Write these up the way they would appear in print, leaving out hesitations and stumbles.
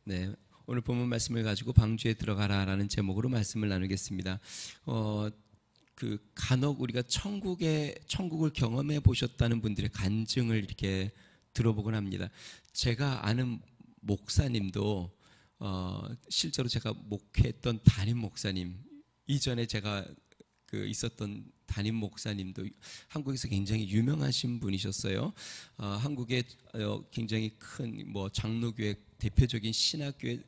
네, 오늘 본문 말씀을 가지고 방주에 들어가라라는 제목으로 말씀을 나누겠습니다. 간혹 우리가 천국을 경험해 보셨다는 분들의 간증을 이렇게 들어보곤 합니다. 제가 아는 목사님도 실제로 제가 목회했던 담임 목사님, 이전에 제가 있었던 담임 목사님도 한국에서 굉장히 유명하신 분이셨어요. 한국의 굉장히 큰 장로교회 대표적인 신학교회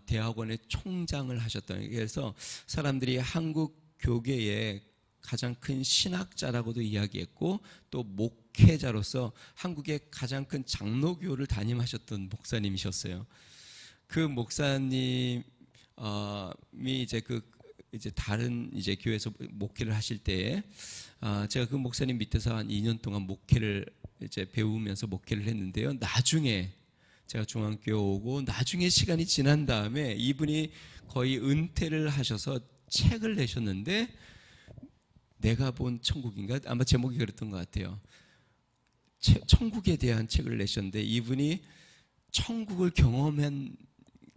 대학원의 총장을 하셨던, 그래서 사람들이 한국 교계의 가장 큰 신학자라고도 이야기했고, 또 목회자로서 한국의 가장 큰 장로교를 담임하셨던 목사님이셨어요. 그 목사님이 이제 다른 교회에서 목회를 하실 때에 제가 그 목사님 밑에서 한 2년 동안 목회를 이제 배우면서 목회를 했는데요. 나중에 제가 중학교에 오고 나중에 시간이 지난 다음에 이분이 거의 은퇴를 하셔서 책을 내셨는데, 내가 본 천국인가? 아마 제목이 그랬던 것 같아요. 천국에 대한 책을 내셨는데, 이분이 천국을 경험한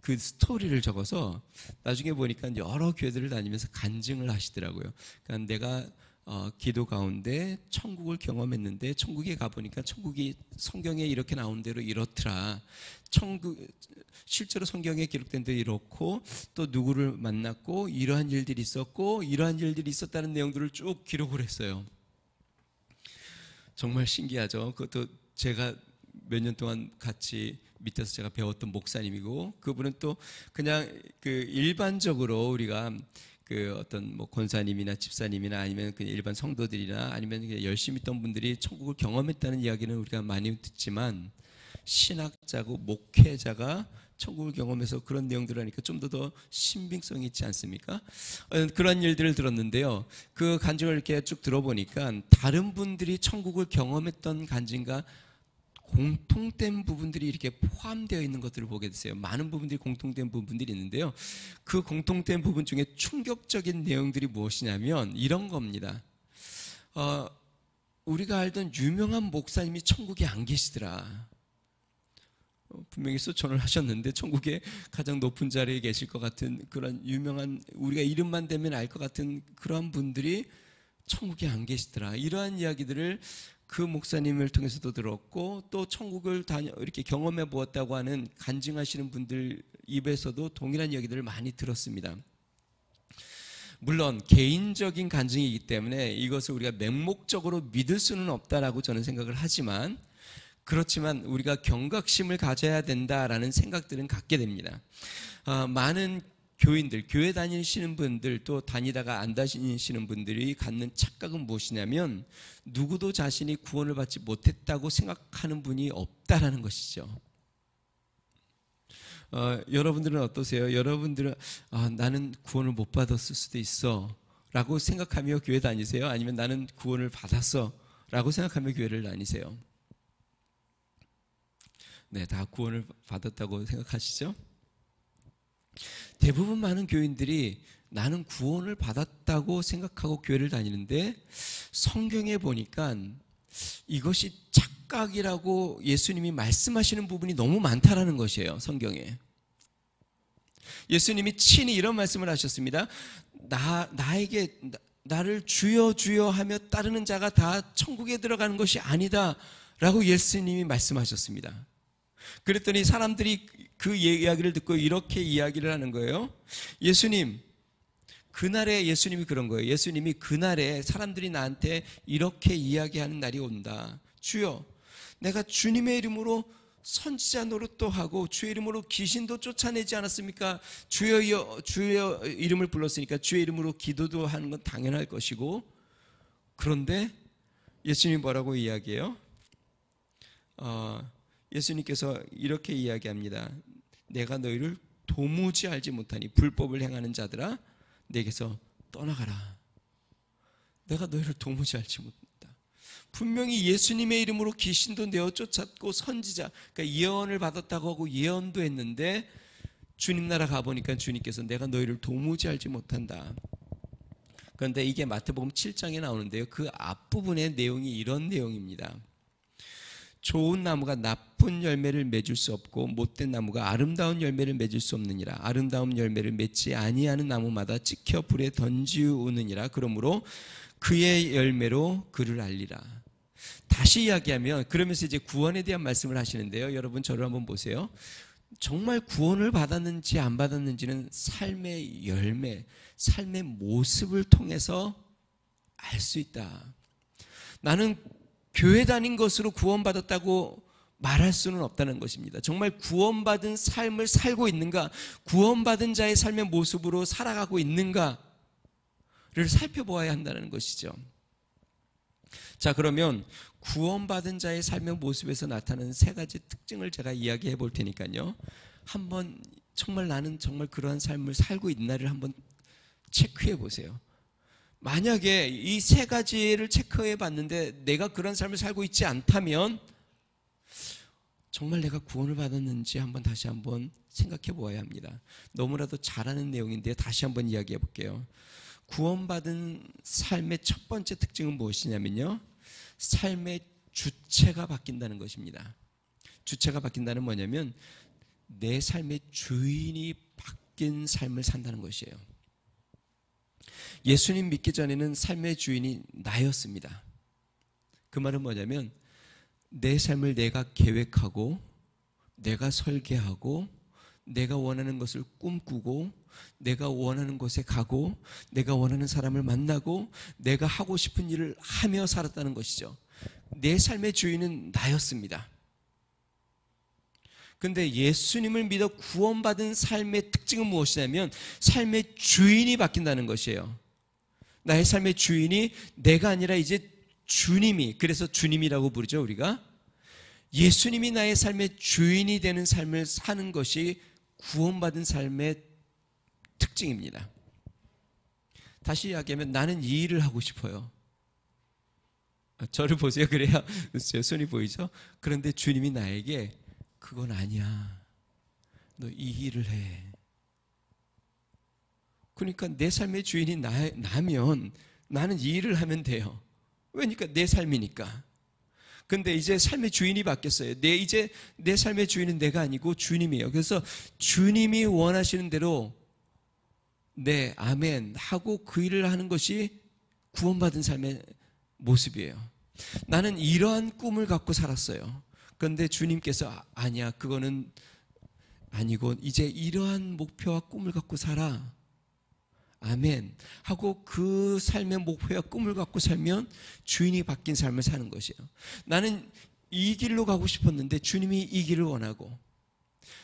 그 스토리를 적어서 나중에 보니까 여러 교회들을 다니면서 간증을 하시더라고요. 그러니까 내가 기도 가운데 천국을 경험했는데, 천국에 가보니까 천국이 성경에 이렇게 나온 대로 이렇더라. 실제로 성경에 기록된 대로 이렇고, 또 누구를 만났고 이러한 일들이 있었고 이러한 일들이 있었다는 내용들을 쭉 기록을 했어요. 정말 신기하죠. 그것도 제가 몇 년 동안 같이 밑에서 제가 배웠던 목사님이고, 그분은 또 그냥 일반적으로 우리가 어떤 권사님이나 집사님이나 아니면 그냥 일반 성도들이나 아니면 열심히 있던 분들이 천국을 경험했다는 이야기는 우리가 많이 듣지만, 신학자고 목회자가 천국을 경험해서 그런 내용들을 하니까 좀 더 신빙성이 있지 않습니까? 그런 일들을 들었는데요. 그 간증을 이렇게 쭉 들어보니까 다른 분들이 천국을 경험했던 간증과 공통된 부분들이 이렇게 포함되어 있는 것들을 보게 됐어요. 많은 부분들이 공통된 부분들이 있는데요. 그 공통된 부분 중에 충격적인 내용들이 무엇이냐면 이런 겁니다. 우리가 알던 유명한 목사님이 천국에 안 계시더라. 분명히 소천을 하셨는데 천국에 가장 높은 자리에 계실 것 같은 그런 유명한, 우리가 이름만 대면 알 것 같은 그러한 분들이 천국에 안 계시더라. 이러한 이야기들을 그 목사님을 통해서도 들었고, 또 천국을 이렇게 경험해 보았다고 하는 간증하시는 분들 입에서도 동일한 이야기들을 많이 들었습니다. 물론 개인적인 간증이기 때문에 이것을 우리가 맹목적으로 믿을 수는 없다라고 저는 생각을 하지만, 그렇지만 우리가 경각심을 가져야 된다라는 생각들은 갖게 됩니다. 많은 교인들, 교회 다니시는 분들, 또 다니다가 안 다니시는 분들이 갖는 착각은 무엇이냐면, 누구도 자신이 구원을 받지 못했다고 생각하는 분이 없다라는 것이죠. 여러분들은 어떠세요? 여러분들은 나는 구원을 못 받았을 수도 있어 라고 생각하며 교회 다니세요? 아니면 나는 구원을 받았어 라고 생각하며 교회를 다니세요? 네, 다 구원을 받았다고 생각하시죠? 대부분 많은 교인들이 나는 구원을 받았다고 생각하고 교회를 다니는데, 성경에 보니까 이것이 착각이라고 예수님이 말씀하시는 부분이 너무 많다라는 것이에요. 성경에 예수님이 친히 이런 말씀을 하셨습니다. 나를 주여 주여 하며 따르는 자가 다 천국에 들어가는 것이 아니다 라고 예수님이 말씀하셨습니다. 그랬더니 사람들이 그 이야기를 듣고 이렇게 이야기를 하는 거예요. 그날에 예수님이 그런 거예요. 예수님이 그날에 사람들이 나한테 이렇게 이야기하는 날이 온다. 주여, 내가 주님의 이름으로 선지자 노릇도 하고 주의 이름으로 귀신도 쫓아내지 않았습니까? 주의 이름을 불렀으니까 주의 이름으로 기도도 하는 건 당연할 것이고, 그런데 예수님이 뭐라고 이야기해요? 예수님께서 이렇게 이야기합니다. 내가 너희를 도무지 알지 못하니 불법을 행하는 자들아 내게서 떠나가라. 내가 너희를 도무지 알지 못한다. 분명히 예수님의 이름으로 귀신도 내어 쫓았고 선지자, 그러니까 예언을 받았다고 하고 예언도 했는데, 주님 나라 가보니까 주님께서 내가 너희를 도무지 알지 못한다. 그런데 이게 마태복음 7장에 나오는데요, 그 앞부분의 내용이 이런 내용입니다. 좋은 나무가 나쁜 열매를 맺을 수 없고 못된 나무가 아름다운 열매를 맺을 수 없느니라. 아름다운 열매를 맺지 아니하는 나무마다 찍혀 불에 던지우느니라. 그러므로 그의 열매로 그를 알리라. 다시 이야기하면, 그러면서 이제 구원에 대한 말씀을 하시는데요. 여러분 저를 한번 보세요. 정말 구원을 받았는지 안 받았는지는 삶의 열매, 삶의 모습을 통해서 알 수 있다. 나는 교회 다닌 것으로 구원받았다고 말할 수는 없다는 것입니다. 정말 구원받은 삶을 살고 있는가, 구원받은 자의 삶의 모습으로 살아가고 있는가를 살펴보아야 한다는 것이죠. 자, 그러면 구원받은 자의 삶의 모습에서 나타나는 세 가지 특징을 제가 이야기해 볼 테니까요. 한번 정말 나는 정말 그러한 삶을 살고 있나를 한번 체크해 보세요. 만약에 이 세 가지를 체크해 봤는데 내가 그런 삶을 살고 있지 않다면 정말 내가 구원을 받았는지 다시 한번 생각해 보아야 합니다. 너무나도 잘 아는 내용인데 다시 한번 이야기해 볼게요. 구원받은 삶의 첫 번째 특징은 무엇이냐면요, 삶의 주체가 바뀐다는 것입니다. 주체가 바뀐다는 뭐냐면 내 삶의 주인이 바뀐 삶을 산다는 것이에요. 예수님 믿기 전에는 삶의 주인이 나였습니다. 그 말은 뭐냐면 내 삶을 내가 계획하고 내가 설계하고 내가 원하는 것을 꿈꾸고 내가 원하는 곳에 가고 내가 원하는 사람을 만나고 내가 하고 싶은 일을 하며 살았다는 것이죠. 내 삶의 주인은 나였습니다. 그런데 예수님을 믿어 구원받은 삶의 특징은 무엇이냐면 삶의 주인이 바뀐다는 것이에요. 나의 삶의 주인이 내가 아니라 이제 주님이, 그래서 주님이라고 부르죠, 우리가. 예수님이 나의 삶의 주인이 되는 삶을 사는 것이 구원받은 삶의 특징입니다. 다시 이야기하면 나는 이 일을 하고 싶어요. 저를 보세요. 그래야 손이 보이죠? 그런데 주님이 나에게 그건 아니야. 너 이 일을 해. 그러니까 내 삶의 주인이 나면 나는 이 일을 하면 돼요. 왜냐니까 내 삶이니까. 근데 이제 삶의 주인이 바뀌었어요. 이제 내 삶의 주인은 내가 아니고 주님이에요. 그래서 주님이 원하시는 대로 네, 아멘 하고 그 일을 하는 것이 구원받은 삶의 모습이에요. 나는 이러한 꿈을 갖고 살았어요. 그런데 주님께서 아니야, 그거는 아니고 이제 이러한 목표와 꿈을 갖고 살아. 아멘 하고 그 삶의 목표와 꿈을 갖고 살면 주인이 바뀐 삶을 사는 것이에요. 나는 이 길로 가고 싶었는데 주님이 이 길을 원하고,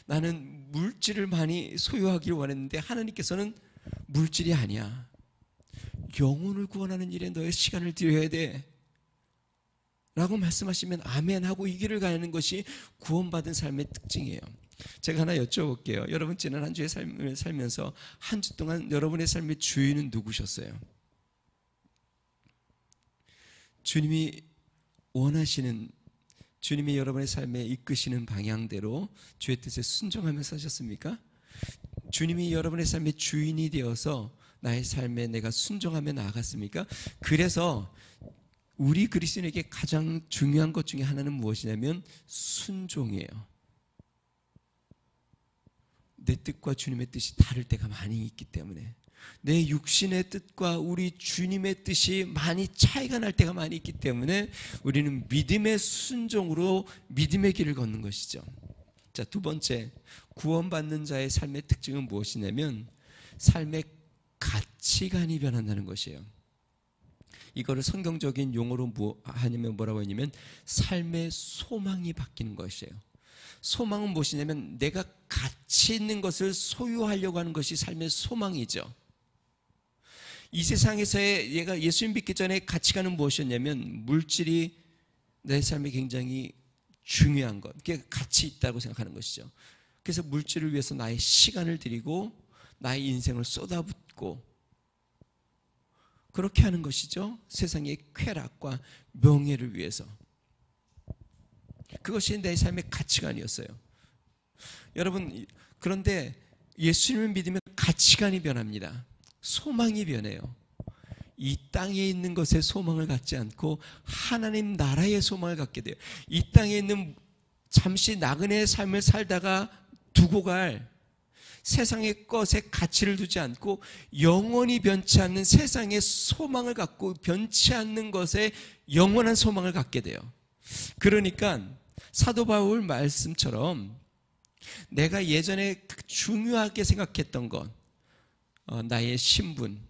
나는 물질을 많이 소유하기를 원했는데 하나님께서는 물질이 아니야, 영혼을 구원하는 일에 너의 시간을 들여야 돼 라고 말씀하시면 아멘 하고 이 길을 가는 것이 구원받은 삶의 특징이에요. 제가 하나 여쭤볼게요. 여러분 지난 한 주의 삶을 살면서 한 주 동안 여러분의 삶의 주인은 누구셨어요? 주님이 원하시는, 주님이 여러분의 삶에 이끄시는 방향대로 주의 뜻에 순종하며 사셨습니까? 주님이 여러분의 삶의 주인이 되어서 나의 삶에 내가 순종하며 나아갔습니까? 그래서 우리 그리스도인에게 가장 중요한 것 중에 하나는 무엇이냐면 순종이에요. 내 뜻과 주님의 뜻이 다를 때가 많이 있기 때문에, 내 육신의 뜻과 우리 주님의 뜻이 많이 차이가 날 때가 많이 있기 때문에 우리는 믿음의 순종으로 믿음의 길을 걷는 것이죠. 자, 두 번째, 구원받는 자의 삶의 특징은 무엇이냐면 삶의 가치관이 변한다는 것이에요. 이거를 성경적인 용어로 뭐라고 하냐면 삶의 소망이 바뀌는 것이에요. 소망은 무엇이냐면 내가 가치 있는 것을 소유하려고 하는 것이 삶의 소망이죠. 이 세상에서의 얘가 예수님 믿기 전에 가치관은 무엇이었냐면 물질이 내 삶에 굉장히 중요한 것, 그게 가치 있다고 생각하는 것이죠. 그래서 물질을 위해서 나의 시간을 들이고 나의 인생을 쏟아붓고 그렇게 하는 것이죠. 세상의 쾌락과 명예를 위해서. 그것이 내 삶의 가치관이었어요. 여러분, 그런데 예수님을 믿으면 가치관이 변합니다. 소망이 변해요. 이 땅에 있는 것에 소망을 갖지 않고 하나님 나라의 소망을 갖게 돼요. 이 땅에 있는 잠시 나그네의 삶을 살다가 두고 갈 세상의 것에 가치를 두지 않고 영원히 변치 않는 세상의 소망을 갖고 변치 않는 것에 영원한 소망을 갖게 돼요. 그러니까 사도 바울 말씀처럼 내가 예전에 중요하게 생각했던 것, 나의 신분,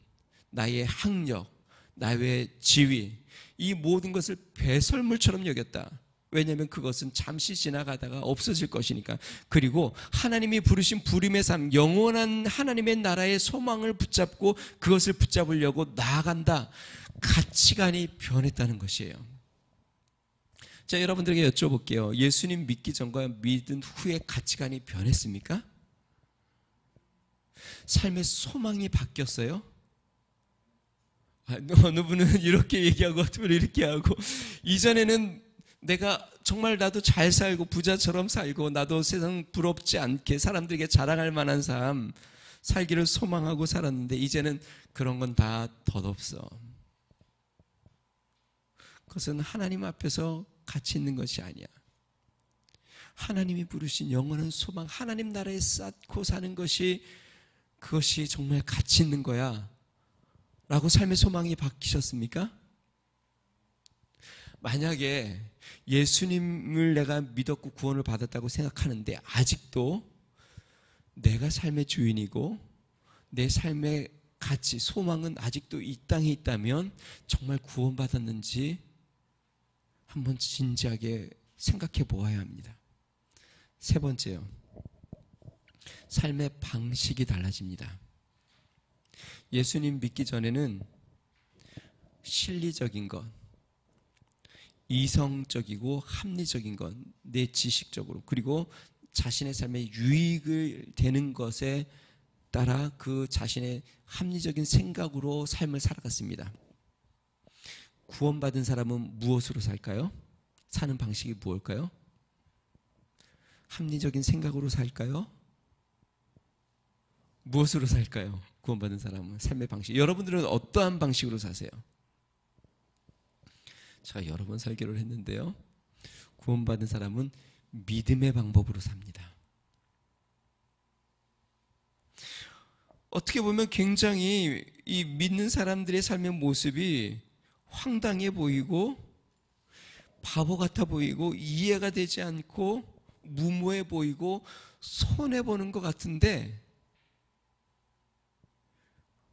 나의 학력, 나의 지위, 이 모든 것을 배설물처럼 여겼다. 왜냐하면 그것은 잠시 지나가다가 없어질 것이니까. 그리고 하나님이 부르신 부름의 삶, 영원한 하나님의 나라의 소망을 붙잡고 그것을 붙잡으려고 나아간다. 가치관이 변했다는 것이에요. 자, 여러분들에게 여쭤볼게요. 예수님 믿기 전과 믿은 후에 가치관이 변했습니까? 삶의 소망이 바뀌었어요? 어느 분은 이렇게 얘기하고 어느 분은 이렇게 하고, 이전에는 내가 정말 나도 잘 살고 부자처럼 살고 나도 세상 부럽지 않게 사람들에게 자랑할 만한 삶 살기를 소망하고 살았는데 이제는 그런 건 다 덧없어. 그것은 하나님 앞에서 가치 있는 것이 아니야. 하나님이 부르신 영원한 소망, 하나님 나라에 쌓고 사는 것이, 그것이 정말 가치 있는 거야 라고 삶의 소망이 바뀌셨습니까? 만약에 예수님을 내가 믿었고 구원을 받았다고 생각하는데 아직도 내가 삶의 주인이고 내 삶의 가치, 소망은 아직도 이 땅에 있다면 정말 구원받았는지 한번 진지하게 생각해 보아야 합니다. 세 번째요. 삶의 방식이 달라집니다. 예수님 믿기 전에는 실리적인 것, 이성적이고 합리적인 것, 내 지식적으로, 그리고 자신의 삶에 유익을 되는 것에 따라 그 자신의 합리적인 생각으로 삶을 살아갔습니다. 구원받은 사람은 무엇으로 살까요? 사는 방식이 무엇일까요? 합리적인 생각으로 살까요? 무엇으로 살까요? 구원받은 사람은 삶의 방식. 여러분들은 어떠한 방식으로 사세요? 제가 여러 번 설교를 했는데요, 구원받은 사람은 믿음의 방법으로 삽니다. 어떻게 보면 굉장히 이 믿는 사람들의 삶의 모습이 황당해 보이고 바보 같아 보이고 이해가 되지 않고 무모해 보이고 손해보는 것 같은데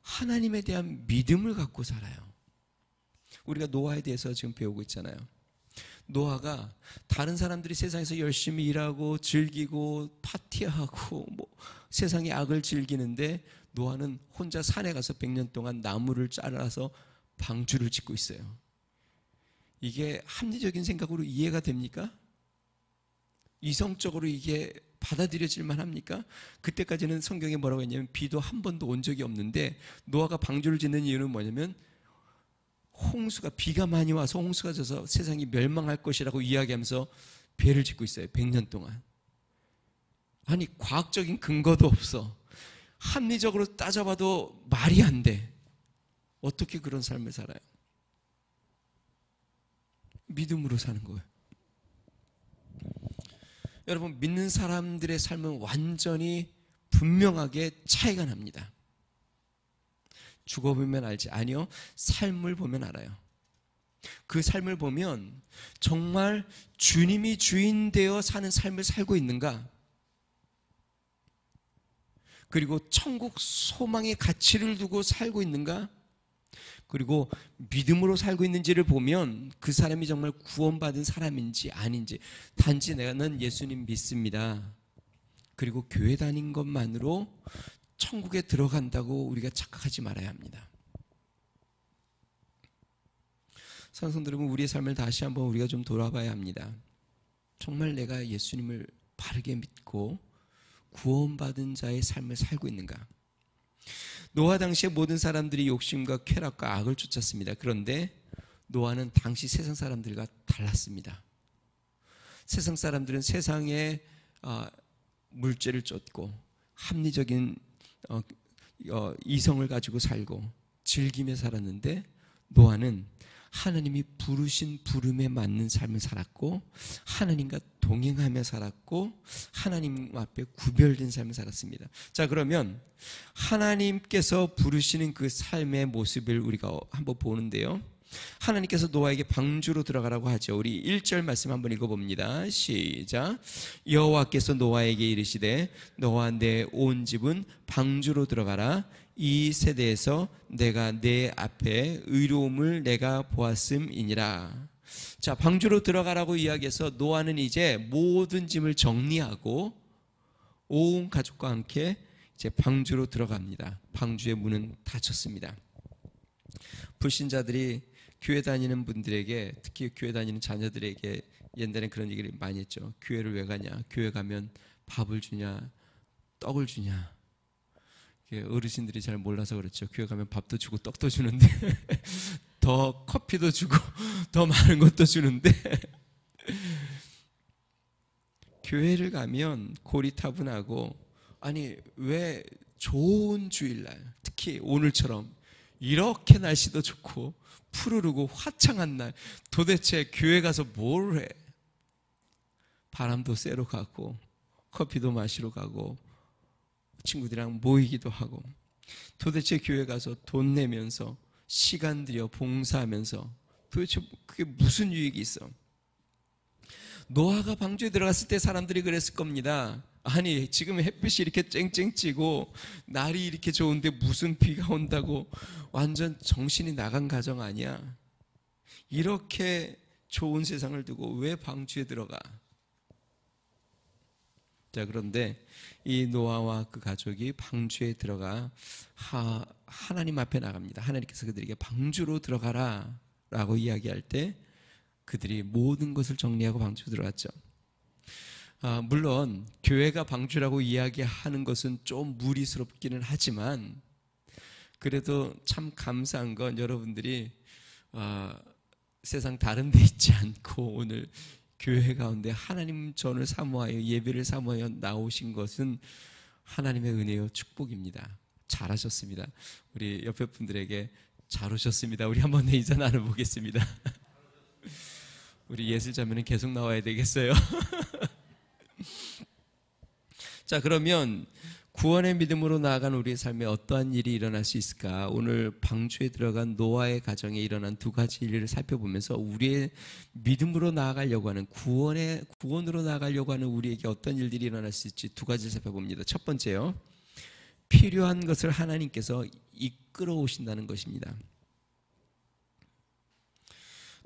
하나님에 대한 믿음을 갖고 살아요. 우리가 노아에 대해서 지금 배우고 있잖아요. 노아가 다른 사람들이 세상에서 열심히 일하고 즐기고 파티하고 세상의 악을 즐기는데 노아는 혼자 산에 가서 100년 동안 나무를 잘라서 방주를 짓고 있어요. 이게 합리적인 생각으로 이해가 됩니까? 이성적으로 이게 받아들여질 만합니까? 그때까지는 성경에 뭐라고 했냐면 비도 한 번도 온 적이 없는데 노아가 방주를 짓는 이유는 뭐냐면 홍수가, 비가 많이 와서 홍수가 져서 세상이 멸망할 것이라고 이야기하면서 배를 짓고 있어요. 100년 동안. 아니, 과학적인 근거도 없어. 합리적으로 따져봐도 말이 안 돼. 어떻게 그런 삶을 살아요? 믿음으로 사는 거예요. 여러분, 믿는 사람들의 삶은 완전히 분명하게 차이가 납니다. 죽어보면 알지? 아니요, 삶을 보면 알아요. 그 삶을 보면 정말 주님이 주인 되어 사는 삶을 살고 있는가, 그리고 천국 소망의 가치를 두고 살고 있는가, 그리고 믿음으로 살고 있는지를 보면 그 사람이 정말 구원받은 사람인지 아닌지, 단지 나는 예수님 믿습니다, 그리고 교회 다닌 것만으로 천국에 들어간다고 우리가 착각하지 말아야 합니다. 성도 여러분, 우리의 삶을 다시 한번 우리가 좀 돌아봐야 합니다. 정말 내가 예수님을 바르게 믿고 구원받은 자의 삶을 살고 있는가? 노아 당시에 모든 사람들이 욕심과 쾌락과 악을 쫓았습니다. 그런데 노아는 당시 세상 사람들과 달랐습니다. 세상 사람들은 세상의 물질을 쫓고 합리적인 이성을 가지고 살고 즐기며 살았는데 노아는 하나님이 부르신 부름에 맞는 삶을 살았고 하나님과 동행하며 살았고 하나님 앞에 구별된 삶을 살았습니다. 자, 그러면 하나님께서 부르시는 그 삶의 모습을 우리가 한번 보는데요. 하나님께서 노아에게 방주로 들어가라고 하죠. 우리 1절 말씀 한번 읽어봅니다. 시작. 여호와께서 노아에게 이르시되 너와 내 온 집은 방주로 들어가라. 이 세대에서 내가 내 앞에 의로움을 내가 보았음이니라. 자, 방주로 들어가라고 이야기해서 노아는 이제 모든 짐을 정리하고 온 가족과 함께 이제 방주로 들어갑니다. 방주의 문은 닫혔습니다. 불신자들이 교회 다니는 분들에게, 특히 교회 다니는 자녀들에게 옛날에 그런 얘기를 많이 했죠. 교회를 왜 가냐? 교회 가면 밥을 주냐? 떡을 주냐? 어르신들이 잘 몰라서 그렇죠. 교회 가면 밥도 주고 떡도 주는데 더 커피도 주고 더 많은 것도 주는데 교회를 가면 고리타분하고, 아니 왜 좋은 주일날, 특히 오늘처럼 이렇게 날씨도 좋고 푸르르고 화창한 날 도대체 교회 가서 뭘 해? 바람도 쐬러 가고 커피도 마시러 가고 친구들이랑 모이기도 하고, 도대체 교회 가서 돈 내면서 시간 들여 봉사하면서 도대체 그게 무슨 유익이 있어? 노아가 방주에 들어갔을 때 사람들이 그랬을 겁니다. 아니 지금 햇빛이 이렇게 쨍쨍 찌고 날이 이렇게 좋은데 무슨 비가 온다고, 완전 정신이 나간 가정 아니야? 이렇게 좋은 세상을 두고 왜 방주에 들어가? 자, 그런데 이 노아와 그 가족이 방주에 들어가 하나님 앞에 나갑니다. 하나님께서 그들에게 방주로 들어가라 라고 이야기할 때 그들이 모든 것을 정리하고 방주로 들어갔죠. 물론 교회가 방주라고 이야기하는 것은 좀 무리스럽기는 하지만 그래도 참 감사한 건 여러분들이 세상 다른 데 있지 않고 오늘 교회 가운데 하나님 전을 사모하여 예배를 사모하여 나오신 것은 하나님의 은혜요 축복입니다. 잘하셨습니다. 우리 옆에 분들에게 잘 오셨습니다. 우리 한번 인사 나눠보겠습니다. 우리 예술자매는 계속 나와야 되겠어요. 자, 그러면 구원의 믿음으로 나아간 우리의 삶에 어떠한 일이 일어날 수 있을까? 오늘 방주에 들어간 노아의 가정에 일어난 두 가지 일을 살펴보면서 우리의 믿음으로 나아가려고 하는 구원으로 나아가려고 하는 우리에게 어떤 일들이 일어날 수 있을지 두 가지를 살펴봅니다. 첫 번째요, 필요한 것을 하나님께서 이끌어 오신다는 것입니다.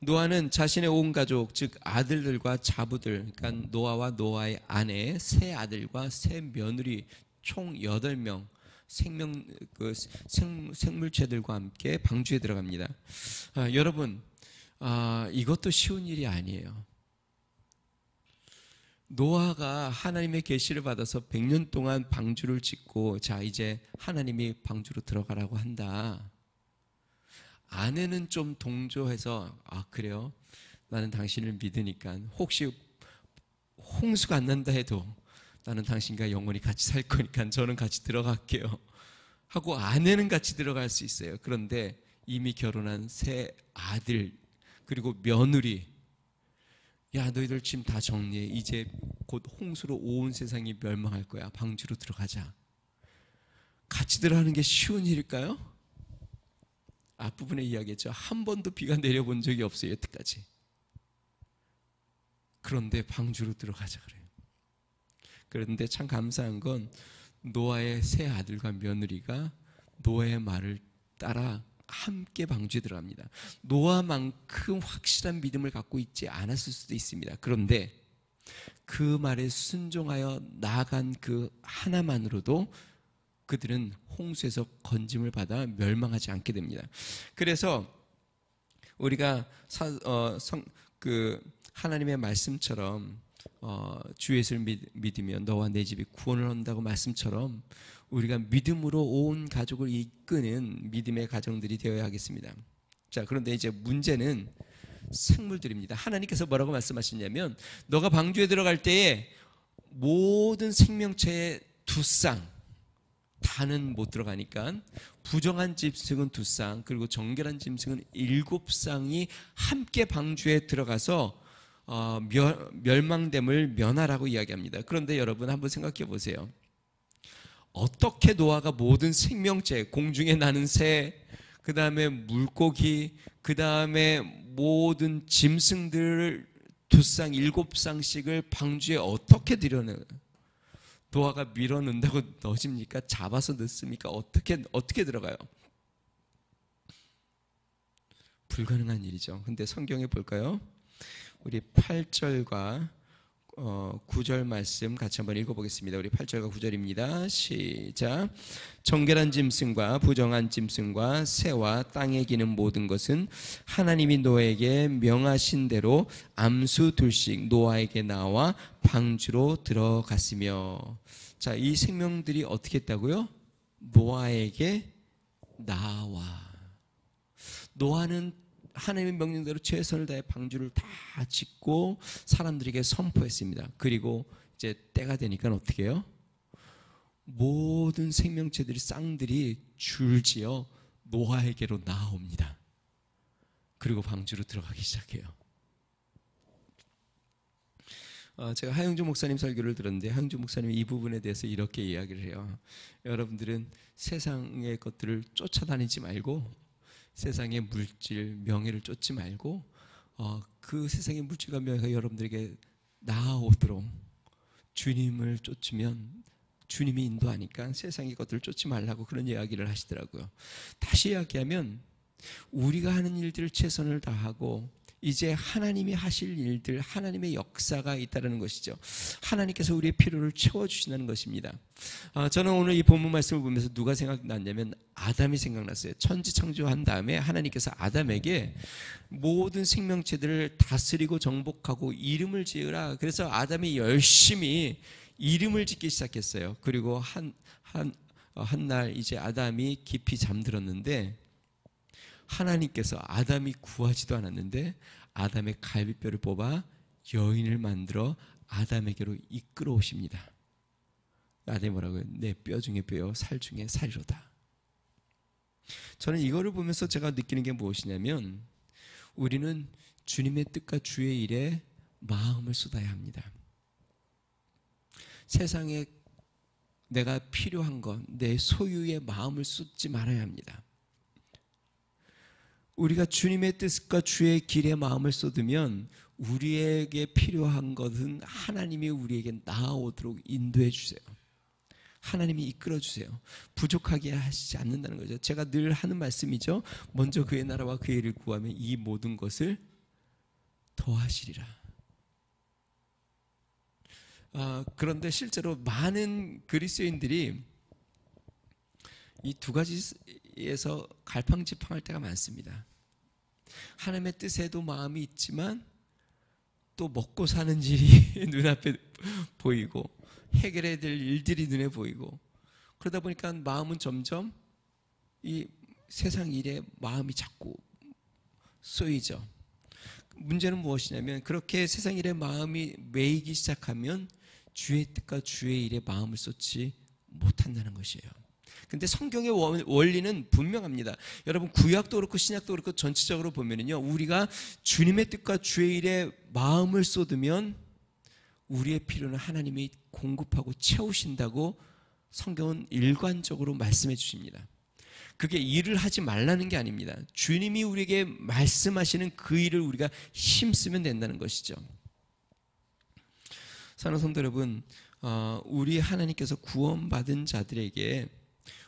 노아는 자신의 온 가족, 즉 아들들과 자부들, 그러니까 노아와 노아의 아내, 세 아들과 세 며느리 총 8명 생물체들과 함께 방주에 들어갑니다. 여러분, 이것도 쉬운 일이 아니에요. 노아가 하나님의 계시를 받아서 100년 동안 방주를 짓고, 자 이제 하나님이 방주로 들어가라고 한다. 아내는 좀 동조해서, 그래요? 나는 당신을 믿으니까 혹시 홍수가 안 난다 해도 나는 당신과 영원히 같이 살 거니까 저는 같이 들어갈게요 하고 아내는 같이 들어갈 수 있어요. 그런데 이미 결혼한 세 아들 그리고 며느리, 야 너희들 짐 다 정리해, 이제 곧 홍수로 온 세상이 멸망할 거야, 방주로 들어가자. 같이 들어가는 게 쉬운 일일까요? 앞부분에 이야기했죠. 한 번도 비가 내려본 적이 없어요, 여태까지. 그런데 방주로 들어가자 그래요. 그런데 참 감사한 건 노아의 세 아들과 며느리가 노아의 말을 따라 함께 방주에 들어갑니다. 노아만큼 확실한 믿음을 갖고 있지 않았을 수도 있습니다. 그런데 그 말에 순종하여 나아간 그 하나만으로도 그들은 홍수에서 건짐을 받아 멸망하지 않게 됩니다. 그래서 우리가 하나님의 말씀처럼 주 예수를 믿으며 너와 내 집이 구원을 얻는다고 말씀처럼 우리가 믿음으로 온 가족을 이끄는 믿음의 가정들이 되어야 하겠습니다. 자, 그런데 이제 문제는 생물들입니다. 하나님께서 뭐라고 말씀하시냐면 너가 방주에 들어갈 때에 모든 생명체의 두 쌍 다는 못 들어가니까 부정한 짐승은 2쌍, 그리고 정결한 짐승은 7쌍이 함께 방주에 들어가서 멸망됨을 면하라고 이야기합니다. 그런데 여러분 한번 생각해 보세요. 어떻게 노아가 모든 생명체, 공중에 나는 새, 그 다음에 물고기, 그 다음에 모든 짐승들을 2쌍, 7쌍씩을 방주에 어떻게 들여넣어요? 노아가 밀어넣는다고 넣어집니까? 잡아서 넣습니까? 어떻게 들어가요? 불가능한 일이죠. 근데 성경에 볼까요? 우리 8절과 9절 말씀 같이 한번 읽어보겠습니다. 우리 8절과 9절입니다. 시작. 정결한 짐승과 부정한 짐승과 새와 땅에 기는 모든 것은 하나님이 노아에게 명하신 대로 암수 둘씩 노아에게 나와 방주로 들어갔으며. 자, 이 생명들이 어떻게 했다고요? 노아에게 나와. 노아는 하나님의 명령대로 최선을 다해 방주를 다 짓고 사람들에게 선포했습니다. 그리고 이제 때가 되니까 어떻게 해요? 모든 생명체들이, 쌍들이 줄지어 노아에게로 나아옵니다. 그리고 방주로 들어가기 시작해요. 제가 하영주 목사님 설교를 들었는데 하영주 목사님이 이 부분에 대해서 이렇게 이야기를 해요. 여러분들은 세상의 것들을 쫓아다니지 말고 세상의 물질, 명예를 쫓지 말고 그 세상의 물질과 명예가 여러분들에게 나아오도록 주님을 쫓으면 주님이 인도하니까 세상의 것들을 쫓지 말라고 그런 이야기를 하시더라고요. 다시 이야기하면 우리가 하는 일들을 최선을 다하고 이제 하나님이 하실 일들, 하나님의 역사가 있다는 것이죠. 하나님께서 우리의 필요를 채워주신다는 것입니다. 저는 오늘 이 본문 말씀을 보면서 누가 생각났냐면 아담이 생각났어요. 천지 창조한 다음에 하나님께서 아담에게 모든 생명체들을 다스리고 정복하고 이름을 지으라. 그래서 아담이 열심히 이름을 짓기 시작했어요. 그리고 한 날 이제 아담이 깊이 잠들었는데 하나님께서 아담이 구하지도 않았는데 아담의 갈비뼈를 뽑아 여인을 만들어 아담에게로 이끌어 오십니다. 아담이 뭐라고요? 내 뼈 중에 뼈요, 살 중에 살이로다. 저는 이거를 보면서 제가 느끼는 게 무엇이냐면 우리는 주님의 뜻과 주의 일에 마음을 쏟아야 합니다. 세상에 내가 필요한 것, 내 소유의 마음을 쏟지 말아야 합니다. 우리가 주님의 뜻과 주의 길에 마음을 쏟으면 우리에게 필요한 것은 하나님이 우리에게 나아오도록 인도해 주세요. 하나님이 이끌어 주세요. 부족하게 하시지 않는다는 거죠. 제가 늘 하는 말씀이죠. 먼저 그의 나라와 그의 일을 구하면 이 모든 것을 더하시리라. 그런데 실제로 많은 그리스도인들이 이 두 가지에서 갈팡질팡할 때가 많습니다. 하나님의 뜻에도 마음이 있지만 또 먹고 사는 일이 눈앞에 보이고 해결해야 될 일들이 눈에 보이고 그러다 보니까 마음은 점점 이 세상 일에 마음이 자꾸 쏘이죠. 문제는 무엇이냐면 그렇게 세상 일에 마음이 매이기 시작하면 주의 뜻과 주의 일에 마음을 쏟지 못한다는 것이에요. 근데 성경의 원리는 분명합니다. 여러분 구약도 그렇고 신약도 그렇고 전체적으로 보면은요, 우리가 주님의 뜻과 주의 일에 마음을 쏟으면 우리의 필요는 하나님이 공급하고 채우신다고 성경은 일관적으로 말씀해 주십니다. 그게 일을 하지 말라는 게 아닙니다. 주님이 우리에게 말씀하시는 그 일을 우리가 힘쓰면 된다는 것이죠. 사랑하는 성도 여러분, 우리 하나님께서 구원받은 자들에게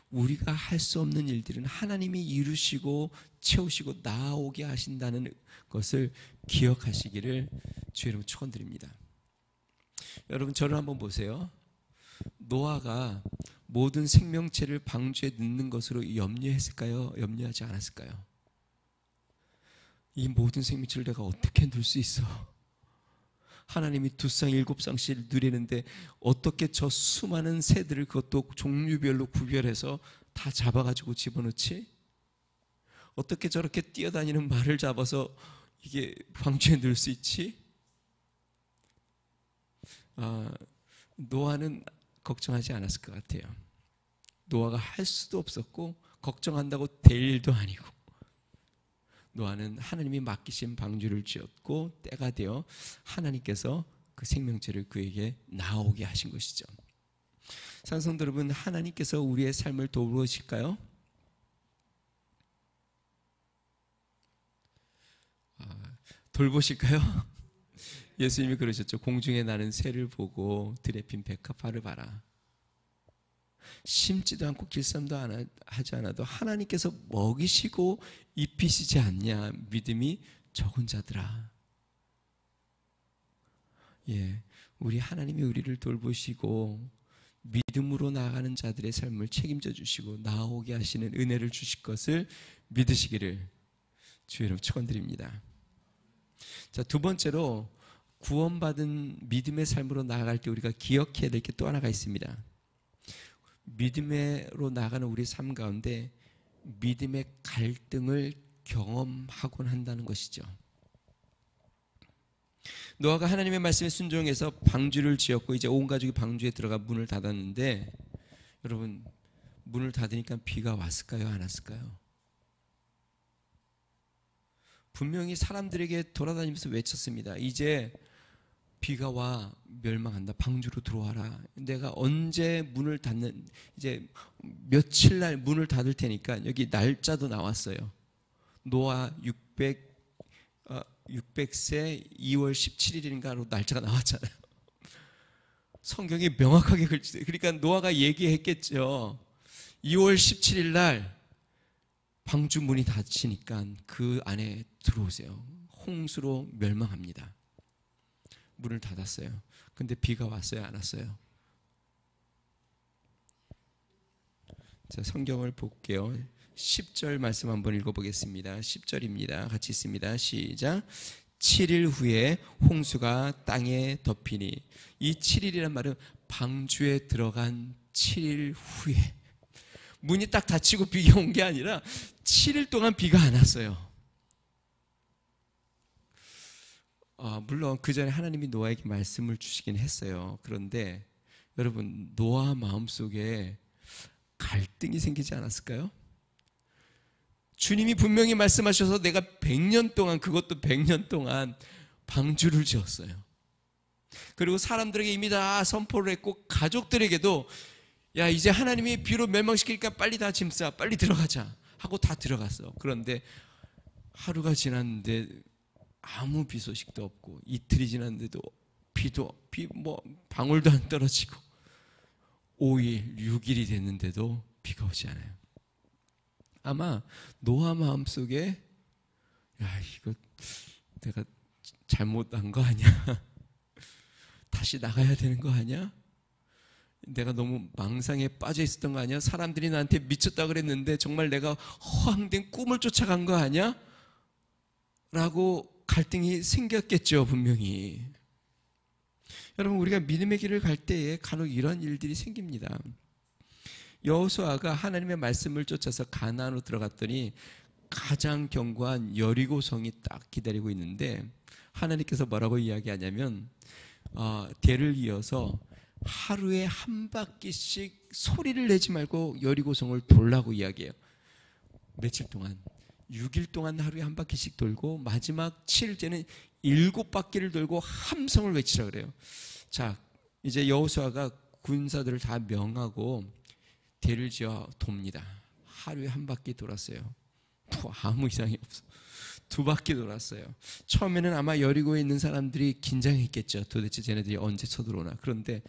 우리가 할 수 없는 일들은 하나님이 이루시고 채우시고 나아오게 하신다는 것을 기억하시기를 주의 이름으로 축원드립니다. 여러분 저를 한번 보세요. 노아가 모든 생명체를 방주에 넣는 것으로 염려했을까요? 염려하지 않았을까요? 이 모든 생명체를 내가 어떻게 넣을 수 있어? 하나님이 2쌍 7쌍씩 누리는데 어떻게 저 수많은 새들을 그것도 종류별로 구별해서 다 잡아가지고 집어넣지? 어떻게 저렇게 뛰어다니는 말을 잡아서 이게 방주에 넣을 수 있지? 노아는 걱정하지 않았을 것 같아요. 노아가 할 수도 없었고 걱정한다고 될 일도 아니고, 노아는 하나님이 맡기신 방주를 지었고 때가 되어 하나님께서 그 생명체를 그에게 나오게 하신 것이죠. 산성도 여러분, 하나님께서 우리의 삶을 돌보실까요? 돌보실까요? 예수님이 그러셨죠. 공중에 나는 새를 보고 들에 핀 백합화를 봐라. 심지도 않고 길쌈도 하지 않아도 하나님께서 먹이시고 입히시지 않냐, 믿음이 적은 자들아. 예, 우리 하나님이 우리를 돌보시고 믿음으로 나아가는 자들의 삶을 책임져 주시고 나오게 하시는 은혜를 주실 것을 믿으시기를 주의 이름 축원드립니다. 자, 두 번째로 구원받은 믿음의 삶으로 나아갈 때 우리가 기억해야 될 게 또 하나가 있습니다. 믿음으로 나아가는 우리 삶 가운데 믿음의 갈등을 경험하곤 한다는 것이죠. 노아가 하나님의 말씀에 순종해서 방주를 지었고 이제 온 가족이 방주에 들어가 문을 닫았는데, 여러분, 문을 닫으니까 비가 왔을까요? 안 왔을까요? 분명히 사람들에게 돌아다니면서 외쳤습니다. 이제 비가 와, 멸망한다. 방주로 들어와라. 내가 언제 문을 닫는, 이제 며칠 날 문을 닫을 테니까, 여기 날짜도 나왔어요. 노아 600세 2월 17일인가로 날짜가 나왔잖아요. 성경이 명확하게 글씨, 그러니까 노아가 얘기했겠죠. 2월 17일 날 방주 문이 닫히니까 그 안에 들어오세요. 홍수로 멸망합니다. 문을 닫았어요. 근데 비가 왔어요, 안 왔어요? 자, 성경을 볼게요. 10절 말씀 한번 읽어보겠습니다. 10절입니다. 같이 있습니다. 시작. 7일 후에 홍수가 땅에 덮이니, 이 7일이란 말은 방주에 들어간 7일 후에, 문이 딱 닫히고 비가 온 게 아니라 7일 동안 비가 안 왔어요. 물론 그 전에 하나님이 노아에게 말씀을 주시긴 했어요. 그런데 여러분, 노아 마음속에 갈등이 생기지 않았을까요? 주님이 분명히 말씀하셔서 내가 100년 동안, 그것도 100년 동안 방주를 지었어요. 그리고 사람들에게 이미 다 선포를 했고 가족들에게도, 야, 이제 하나님이 비로 멸망시키니까 빨리 다 짐 싸, 빨리 들어가자 하고 다 들어갔어. 그런데 하루가 지났는데 아무 비 소식도 없고, 이틀이 지났는데도 비 방울도 안 떨어지고, 5일, 6일이 됐는데도 비가 오지 않아요. 아마 노아 마음속에, 야, 이거 내가 잘못한 거 아니야? 다시 나가야 되는 거 아니야? 내가 너무 망상에 빠져 있었던 거 아니야? 사람들이 나한테 미쳤다 그랬는데 정말 내가 허황된 꿈을 쫓아간 거 아니야? 라고 갈등이 생겼겠죠, 분명히. 여러분, 우리가 믿음의 길을 갈 때에 간혹 이런 일들이 생깁니다. 여호수아가 하나님의 말씀을 쫓아서 가나안으로 들어갔더니 가장 견고한 여리고성이 딱 기다리고 있는데, 하나님께서 뭐라고 이야기하냐면, 대를 이어서 하루에 한 바퀴씩 소리를 내지 말고 여리고성을 돌라고 이야기해요. 며칠 동안, 6일 동안 하루에 한 바퀴씩 돌고 마지막 7일째는 7바퀴를 돌고 함성을 외치라 그래요. 자, 이제 여호수아가 군사들을 다 명하고 대를 지어 돕니다. 하루에 한 바퀴 돌았어요. 아무 이상이 없어. 2바퀴 돌았어요. 처음에는 아마 여리고에 있는 사람들이 긴장했겠죠. 도대체 쟤네들이 언제 쳐들어오나. 그런데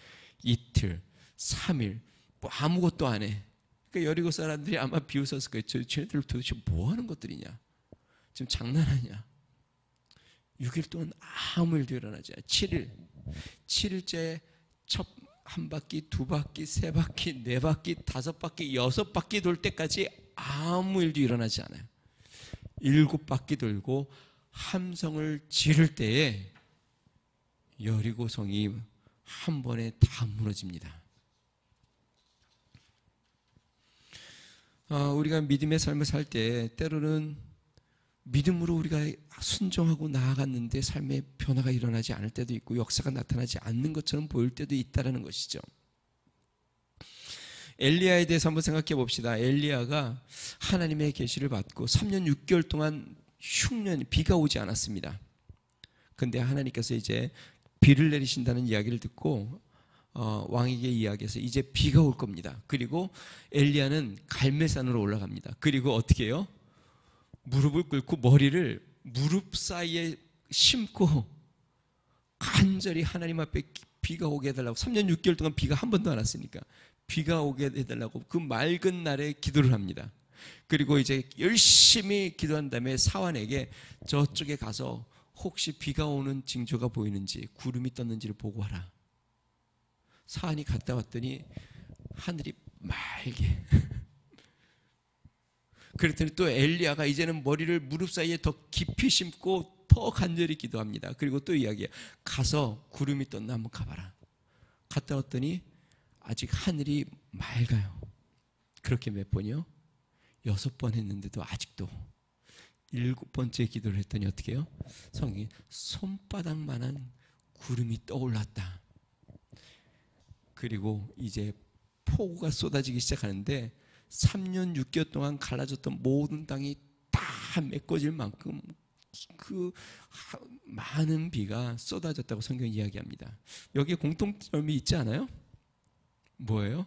이틀, 3일 아무것도 안 해. 그러니까 여리고 사람들이 아마 비웃었을 거예요. 쟤네들 도대체 뭐 하는 것들이냐, 지금 장난하냐. 6일 동안 아무 일도 일어나지 않아요. 7일째 첫 한 바퀴, 2바퀴, 3바퀴, 4바퀴, 5바퀴, 6바퀴 돌 때까지 아무 일도 일어나지 않아요. 7바퀴 돌고 함성을 지를 때에 여리고성이 한 번에 다 무너집니다. 우리가 믿음의 삶을 살 때 때로는 믿음으로 우리가 순종하고 나아갔는데 삶의 변화가 일어나지 않을 때도 있고 역사가 나타나지 않는 것처럼 보일 때도 있다는 것이죠. 엘리야에 대해서 한번 생각해 봅시다. 엘리야가 하나님의 계시를 받고 3년 6개월 동안 흉년 비가 오지 않았습니다. 근데 하나님께서 이제 비를 내리신다는 이야기를 듣고 왕에게 이야기해서 이제 비가 올 겁니다. 그리고 엘리야는 갈멜산으로 올라갑니다. 그리고 어떻게 해요? 무릎을 꿇고 머리를 무릎 사이에 심고 간절히 하나님 앞에 비가 오게 해달라고, 3년 6개월 동안 비가 한 번도 안 왔으니까 비가 오게 해달라고 그 맑은 날에 기도를 합니다. 그리고 이제 열심히 기도한 다음에 사환에게 저쪽에 가서 혹시 비가 오는 징조가 보이는지 구름이 떴는지를 보고 와라. 사환이 갔다 왔더니 하늘이 맑게. 그랬더니 또 엘리야가 이제는 머리를 무릎 사이에 더 깊이 심고 더 간절히 기도합니다. 그리고 또 이야기해요. 가서 구름이 떴나 한번 가봐라. 갔다 왔더니 아직 하늘이 맑아요. 그렇게 몇 번이요? 6번 했는데도 아직도 7번째 기도를 했더니 어떻게 해요? 성경이 손바닥만한 구름이 떠올랐다. 그리고 이제 폭우가 쏟아지기 시작하는데 3년 6개월 동안 갈라졌던 모든 땅이 다 메꿔질 만큼 그 많은 비가 쏟아졌다고 성경이 이야기합니다. 여기에 공통점이 있지 않아요? 뭐예요?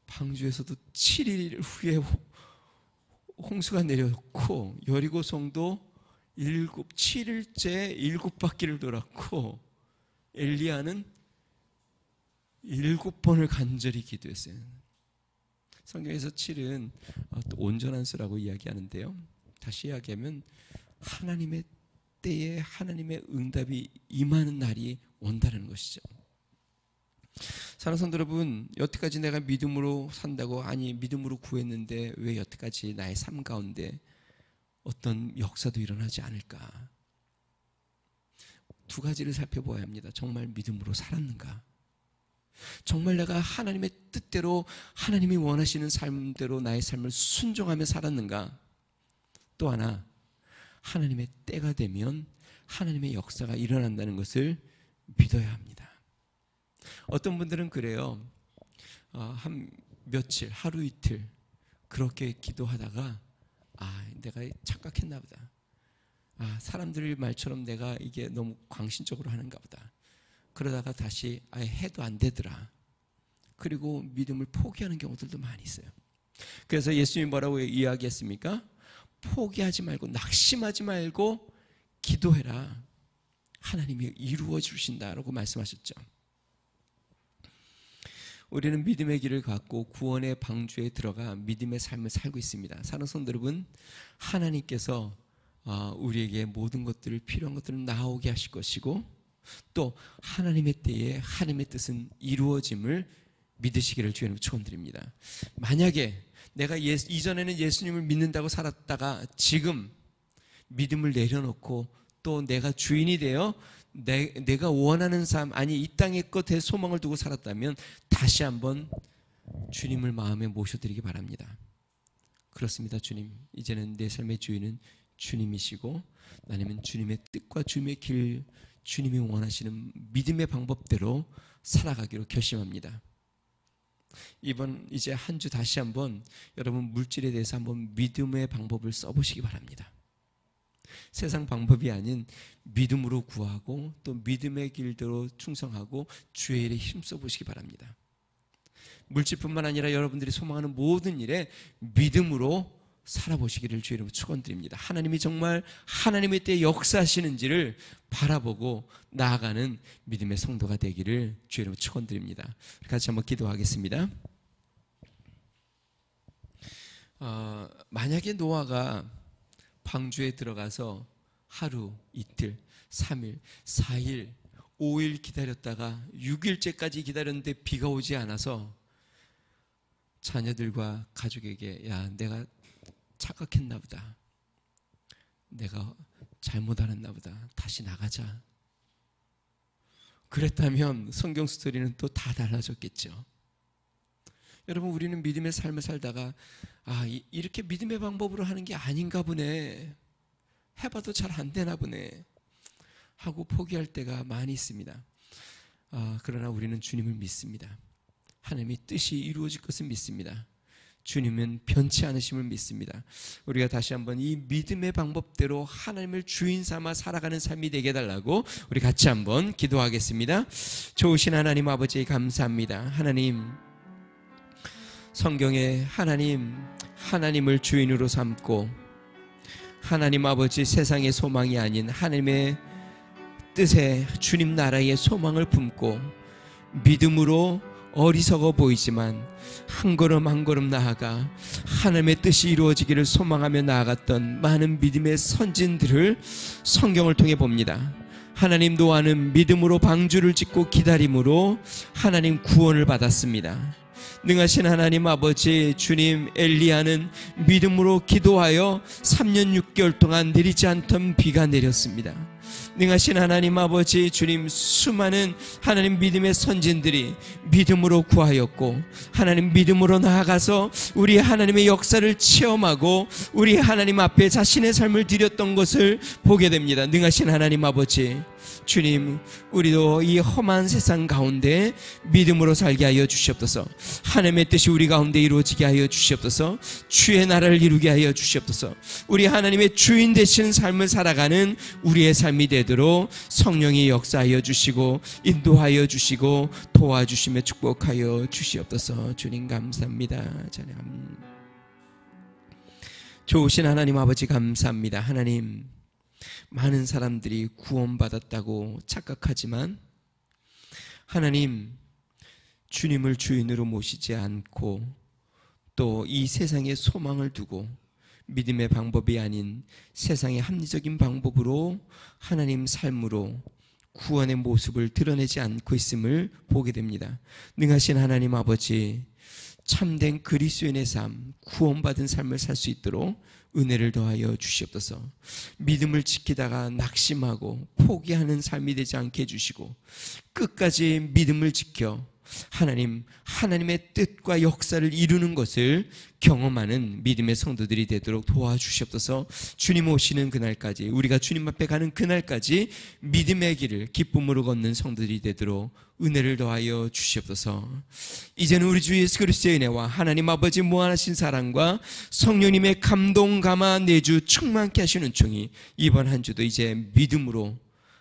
방주에서도 7일 후에 홍수가 내렸고 여리고성도 7일째 7바퀴를 돌았고 엘리야는 7번을 간절히 기도했어요. 성경에서 7은 또 온전한 수라고 이야기하는데요. 다시 이야기하면 하나님의 때에 하나님의 응답이 임하는 날이 온다는 것이죠. 사랑하는 성도 여러분, 여태까지 내가 믿음으로 산다고, 아니 믿음으로 구했는데 왜 여태까지 나의 삶 가운데 어떤 역사도 일어나지 않을까? 두 가지를 살펴보아야 합니다. 정말 믿음으로 살았는가? 정말 내가 하나님의 뜻대로 하나님이 원하시는 삶대로 나의 삶을 순종하며 살았는가? 또 하나, 하나님의 때가 되면 하나님의 역사가 일어난다는 것을 믿어야 합니다. 어떤 분들은 그래요. 한 며칠, 하루 이틀 그렇게 기도하다가 내가 착각했나 보다. 사람들 말처럼 내가 이게 너무 광신적으로 하는가 보다. 그러다가 다시 해도 안 되더라. 그리고 믿음을 포기하는 경우들도 많이 있어요. 그래서 예수님이 뭐라고 이야기했습니까? 포기하지 말고 낙심하지 말고 기도해라. 하나님이 이루어 주신다라고 말씀하셨죠. 우리는 믿음의 길을 갖고 구원의 방주에 들어가 믿음의 삶을 살고 있습니다. 사랑하는 성도 여러분, 하나님께서 우리에게 모든 것들을, 필요한 것들을 나오게 하실 것이고 또 하나님의 때에 하나님의 뜻은 이루어짐을 믿으시기를 주님 축원드립니다. 만약에 내가 이전에는 예수님을 믿는다고 살았다가 지금 믿음을 내려놓고 또 내가 주인이 되어 내가 원하는 삶, 아니 이 땅의 것에 소망을 두고 살았다면 다시 한번 주님을 마음에 모셔드리기 바랍니다. 그렇습니다. 주님, 이제는 내 삶의 주인은 주님이시고 나는 주님의 뜻과 주님의 길, 주님이 원하시는 믿음의 방법대로 살아가기로 결심합니다. 이번 이제 한 주 다시 한번 여러분 물질에 대해서 한번 믿음의 방법을 써보시기 바랍니다. 세상 방법이 아닌 믿음으로 구하고 또 믿음의 길대로 충성하고 주의 일에 힘써 보시기 바랍니다. 물질뿐만 아니라 여러분들이 소망하는 모든 일에 믿음으로 살아보시기를 주의 이름으로 축원드립니다. 하나님이 정말 하나님의 때에 역사하시는지를 바라보고 나아가는 믿음의 성도가 되기를 주의 이름으로 축원드립니다. 같이 한번 기도하겠습니다. 만약에 노아가 방주에 들어가서 하루, 이틀, 3일, 4일, 5일 기다렸다가 6일째까지 기다렸는데 비가 오지 않아서 자녀들과 가족에게 내가 착각했나 보다. 내가 잘못 알았나 보다. 다시 나가자. 그랬다면 성경 스토리는 또 다 달라졌겠죠. 여러분, 우리는 믿음의 삶을 살다가 이렇게 믿음의 방법으로 하는 게 아닌가 보네. 해봐도 잘 안 되나 보네. 하고 포기할 때가 많이 있습니다. 그러나 우리는 주님을 믿습니다. 하나님의 뜻이 이루어질 것을 믿습니다. 주님은 변치 않으심을 믿습니다. 우리가 다시 한번 이 믿음의 방법대로 하나님을 주인 삼아 살아가는 삶이 되게 해달라고 우리 같이 한번 기도하겠습니다. 좋으신 하나님 아버지 감사합니다. 하나님, 성경에 하나님을 주인으로 삼고 하나님 아버지 세상의 소망이 아닌 하나님의 뜻에 주님 나라의 소망을 품고 믿음으로 어리석어 보이지만 한 걸음 한 걸음 나아가 하나님의 뜻이 이루어지기를 소망하며 나아갔던 많은 믿음의 선진들을 성경을 통해 봅니다. 하나님 노아는 믿음으로 방주를 짓고 기다림으로 하나님 구원을 받았습니다. 능하신 하나님 아버지 주님, 엘리야는 믿음으로 기도하여 3년 6개월 동안 내리지 않던 비가 내렸습니다. 능하신 하나님 아버지 주님, 수많은 하나님 믿음의 선진들이 믿음으로 구하였고 하나님 믿음으로 나아가서 우리 하나님의 역사를 체험하고 우리 하나님 앞에 자신의 삶을 드렸던 것을 보게 됩니다. 능하신 하나님 아버지 주님, 우리도 이 험한 세상 가운데 믿음으로 살게 하여 주시옵소서. 하나님의 뜻이 우리 가운데 이루어지게 하여 주시옵소서. 주의 나라를 이루게 하여 주시옵소서. 우리 하나님의 주인 되시는 삶을 살아가는 우리의 삶이 되도록 성령이 역사하여 주시고 인도하여 주시고 도와주시며 축복하여 주시옵소서. 주님 감사합니다. 좋으신 하나님 아버지 감사합니다. 하나님, 많은 사람들이 구원받았다고 착각하지만 하나님, 주님을 주인으로 모시지 않고 또 이 세상에 소망을 두고 믿음의 방법이 아닌 세상의 합리적인 방법으로 하나님 삶으로 구원의 모습을 드러내지 않고 있음을 보게 됩니다. 능하신 하나님 아버지, 참된 그리스도인의 삶, 구원받은 삶을 살 수 있도록 은혜를 더하여 주시옵소서. 믿음을 지키다가 낙심하고 포기하는 삶이 되지 않게 해주시고 끝까지 믿음을 지켜 하나님의 뜻과 역사를 이루는 것을 경험하는 믿음의 성도들이 되도록 도와주시옵소서. 주님 오시는 그날까지, 우리가 주님 앞에 가는 그날까지 믿음의 길을 기쁨으로 걷는 성도들이 되도록 은혜를 더하여 주시옵소서. 이제는 우리 주 예수 그리스도의 은혜와 하나님 아버지 무한하신 사랑과 성령님의 감동 감화 내주 충만케 하시는 은총이 이번 한 주도 이제 믿음으로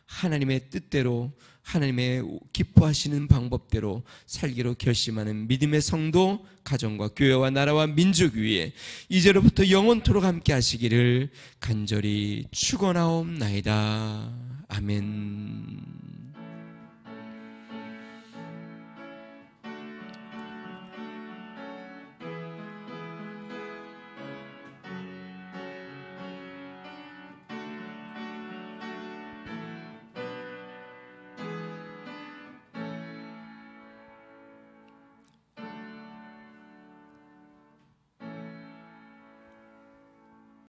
하나님의 뜻대로 하나님의 기뻐하시는 방법대로 살기로 결심하는 믿음의 성도, 가정과 교회와 나라와 민족 위에 이제로부터 영원토록 함께 하시기를 간절히 축원하옵나이다. 아멘.